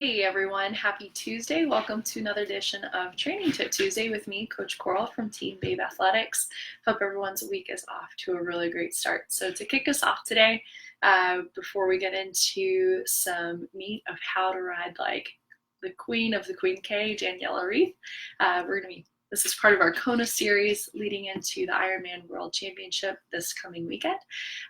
Hey everyone, happy Tuesday. Welcome to another edition of Training Tip Tuesday with me, Coach Coral from Team Babe Athletics. Hope everyone's week is off to a really great start. So to kick us off today, before we get into some meat of how to ride like the queen of the Queen K, Daniela, this is part of our Kona series leading into the Ironman World Championship this coming weekend.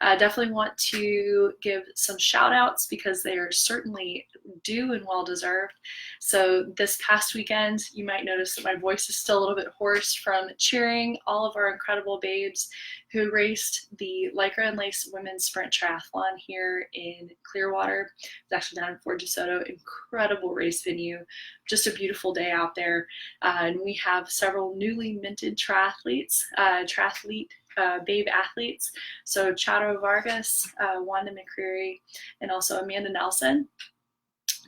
Definitely want to give some shout outs because they are certainly due and well deserved. So this past weekend, you might notice that my voice is still a little bit hoarse from cheering all of our incredible babes who raced the Lycra and Lace Women's Sprint Triathlon here in Clearwater. It's actually down in Fort DeSoto. Incredible race venue. Just a beautiful day out there. And we have several newly minted babe athletes. So Charo Vargas, Wanda McCreary, and also Amanda Nelson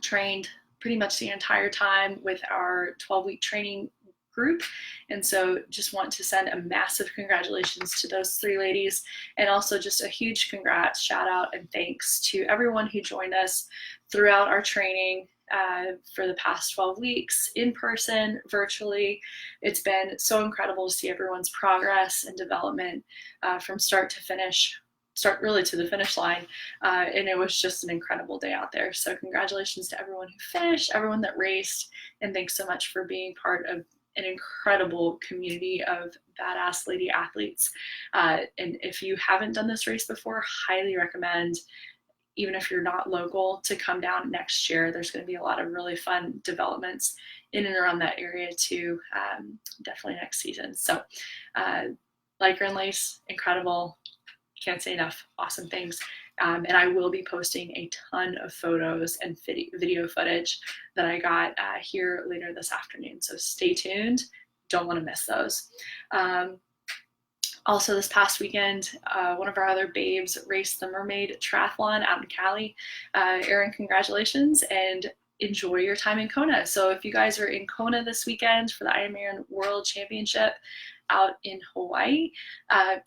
trained pretty much the entire time with our 12-week training group. And so just want to send a massive congratulations to those three ladies, and also just a huge congrats, shout out, and thanks to everyone who joined us throughout our training for the past 12 weeks, in person, virtually. It's been so incredible to see everyone's progress and development from start to finish, start really to the finish line. And it was just an incredible day out there. So congratulations to everyone who finished, everyone that raced, and thanks so much for being part of an incredible community of badass lady athletes. And if you haven't done this race before, highly recommend, even if you're not local, to come down next year. There's going to be a lot of really fun developments in and around that area too, definitely next season. So Lycra and Lace, incredible. Can't say enough awesome things. And I will be posting a ton of photos and video footage that I got here later this afternoon. So stay tuned. Don't want to miss those. Also, this past weekend, one of our other babes raced the Mermaid Triathlon out in Cali. Erin, congratulations, and enjoy your time in Kona. So if you guys are in Kona this weekend for the Ironman World Championship out in Hawaii,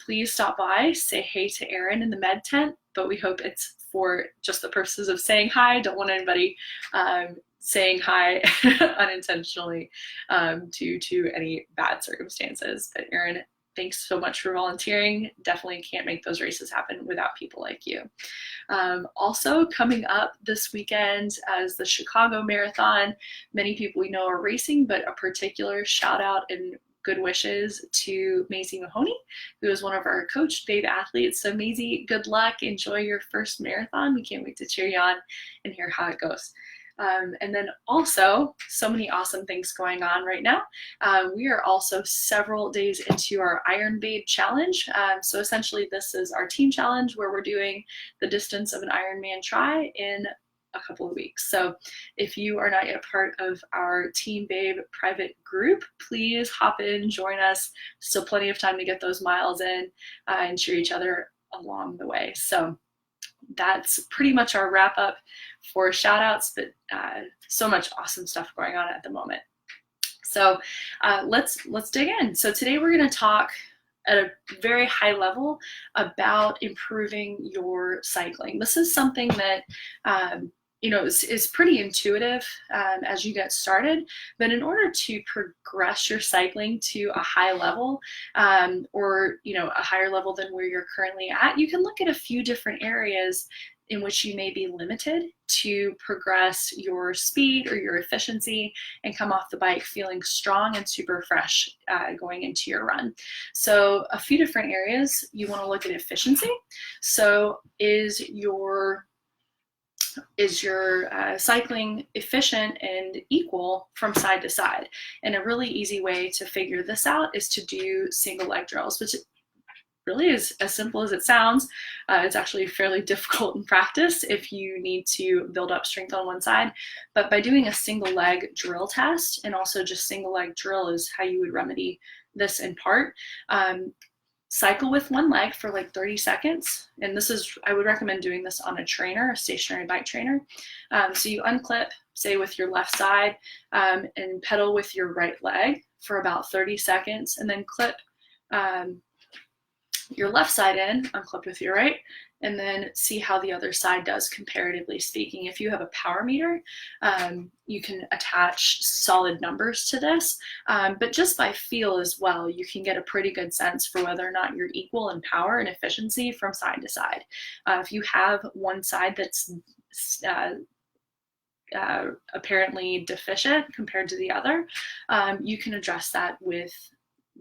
please stop by, say hey to Erin in the med tent, but we hope it's for just the purposes of saying hi. Don't want anybody saying hi unintentionally due to any bad circumstances. But Erin, thanks so much for volunteering. Definitely can't make those races happen without people like you. Also coming up this weekend is the Chicago Marathon. Many people we know are racing, but a particular shout out and good wishes to Maisie Mahoney, who is one of our coached babe athletes. So Maisie, good luck. Enjoy your first marathon. We can't wait to cheer you on and hear how it goes. And then also, so many awesome things going on right now. We are also several days into our Iron Babe Challenge. So essentially, this is our team challenge where we're doing the distance of an Ironman try in a couple of weeks. So if you are not yet a part of our Team Babe private group, please hop in, join us. Still plenty of time to get those miles in and cheer each other along the way. So that's pretty much our wrap up for shout outs, but so much awesome stuff going on at the moment. So let's dig in. So today we're going to talk at a very high level about improving your cycling. This is something that is pretty intuitive as you get started, but in order to progress your cycling to a high level or a higher level than where you're currently at, you can look at a few different areas in which you may be limited to progress your speed or your efficiency and come off the bike feeling strong and super fresh going into your run. So a few different areas you want to look at efficiency. So is your cycling efficient and equal from side to side? And a really easy way to figure this out is to do single leg drills, which really is as simple as it sounds. It's actually fairly difficult in practice if you need to build up strength on one side. But by doing a single leg drill test, and also just single leg drill is how you would remedy this in part, cycle with one leg for like 30 seconds. And I would recommend doing this on a trainer, a stationary bike trainer. So you unclip, say with your left side, and pedal with your right leg for about 30 seconds, and then clip your left side in, unclip with your right, and then see how the other side does comparatively speaking. If you have a power meter, you can attach solid numbers to this, but just by feel as well, you can get a pretty good sense for whether or not you're equal in power and efficiency from side to side. If you have one side that's apparently deficient compared to the other, you can address that with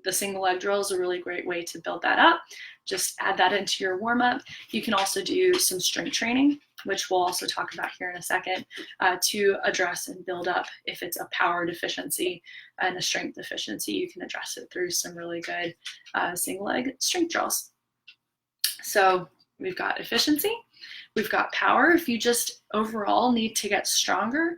the single leg drill is a really great way to build that up. Just add that into your warm up. You can also do some strength training, which we'll also talk about here in a second, to address and build up if it's a power deficiency and a strength deficiency. You can address it through some really good single leg strength drills. So we've got efficiency, we've got power. If you just overall need to get stronger,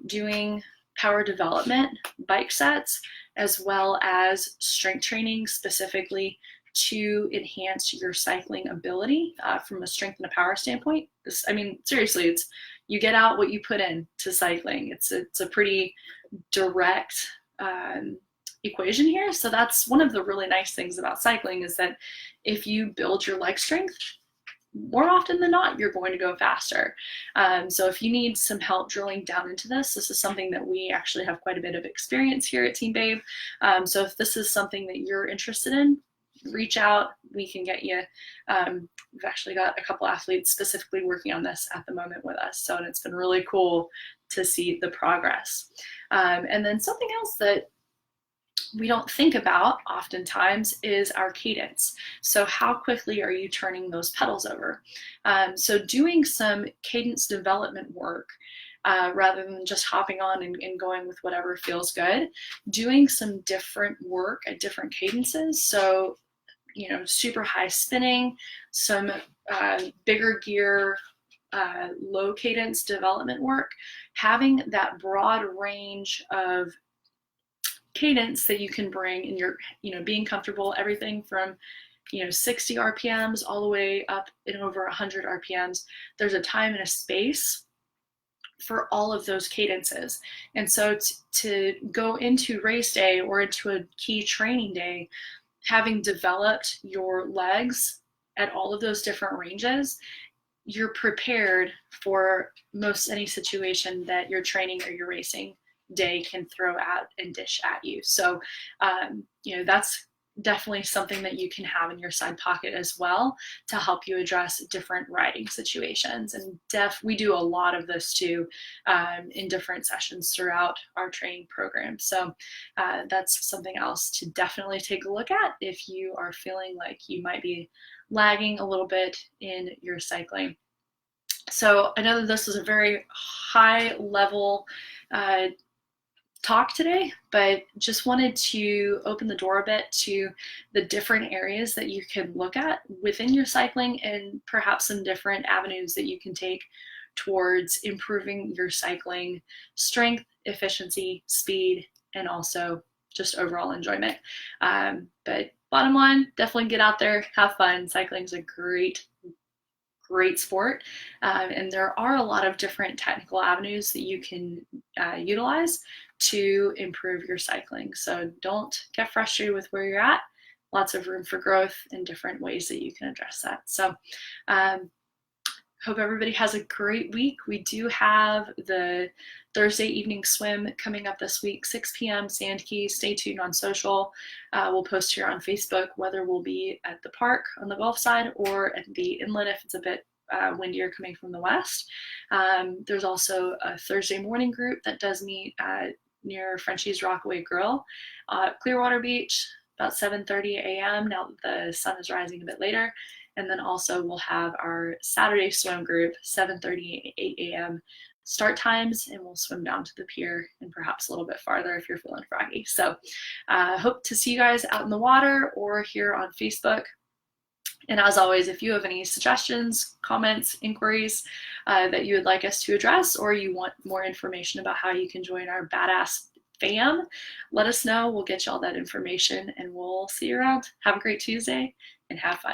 doing power development bike sets, as well as strength training specifically to enhance your cycling ability from a strength and a power standpoint. I mean, seriously, it's you get out what you put in to cycling. It's a pretty direct equation here. So that's one of the really nice things about cycling, is that if you build your leg strength, more often than not, you're going to go faster. So if you need some help drilling down into this is something that we actually have quite a bit of experience here at Team Babe. So if this is something that you're interested in, reach out. We can get you. We've actually got a couple athletes specifically working on this at the moment with us. So, and it's been really cool to see the progress. And then something else that we don't think about oftentimes is our cadence. So how quickly are you turning those pedals over? So doing some cadence development work, rather than just hopping on and going with whatever feels good, doing some different work at different cadences. So, you know, super high spinning, some bigger gear, low cadence development work, having that broad range of cadence that you can bring in your, you know, being comfortable, everything from, you know, 60 RPMs all the way up and over 100 RPMs. There's a time and a space for all of those cadences. And so to go into race day or into a key training day, having developed your legs at all of those different ranges, you're prepared for most any situation that your training or your racing day can throw out and dish at you. So, you know, that's definitely something that you can have in your side pocket as well to help you address different riding situations. And we do a lot of this too in different sessions throughout our training program. So that's something else to definitely take a look at if you are feeling like you might be lagging a little bit in your cycling. So I know that this is a very high level talk today, but just wanted to open the door a bit to the different areas that you can look at within your cycling and perhaps some different avenues that you can take towards improving your cycling strength, efficiency, speed, and also just overall enjoyment. But bottom line, definitely get out there, have fun. Cycling is a great sport, and there are a lot of different technical avenues that you can utilize to improve your cycling. So don't get frustrated with where you're at. Lots of room for growth and different ways that you can address that. So hope everybody has a great week. We do have the Thursday evening swim coming up this week, 6 p.m. Sandkey. Stay tuned on social. We'll post here on Facebook whether we'll be at the park on the Gulf side or at the inlet if it's a bit windier coming from the west. There's also a Thursday morning group that does meet near Frenchie's Rockaway Grill, Clearwater Beach, about 7:30 a.m. now that the sun is rising a bit later. And then also we'll have our Saturday swim group, 7:30, 8 a.m. start times, and we'll swim down to the pier and perhaps a little bit farther if you're feeling froggy. So hope to see you guys out in the water or here on Facebook. And as always, if you have any suggestions, comments, inquiries that you would like us to address, or you want more information about how you can join our badass fam, let us know. We'll get you all that information and we'll see you around. Have a great Tuesday and have fun.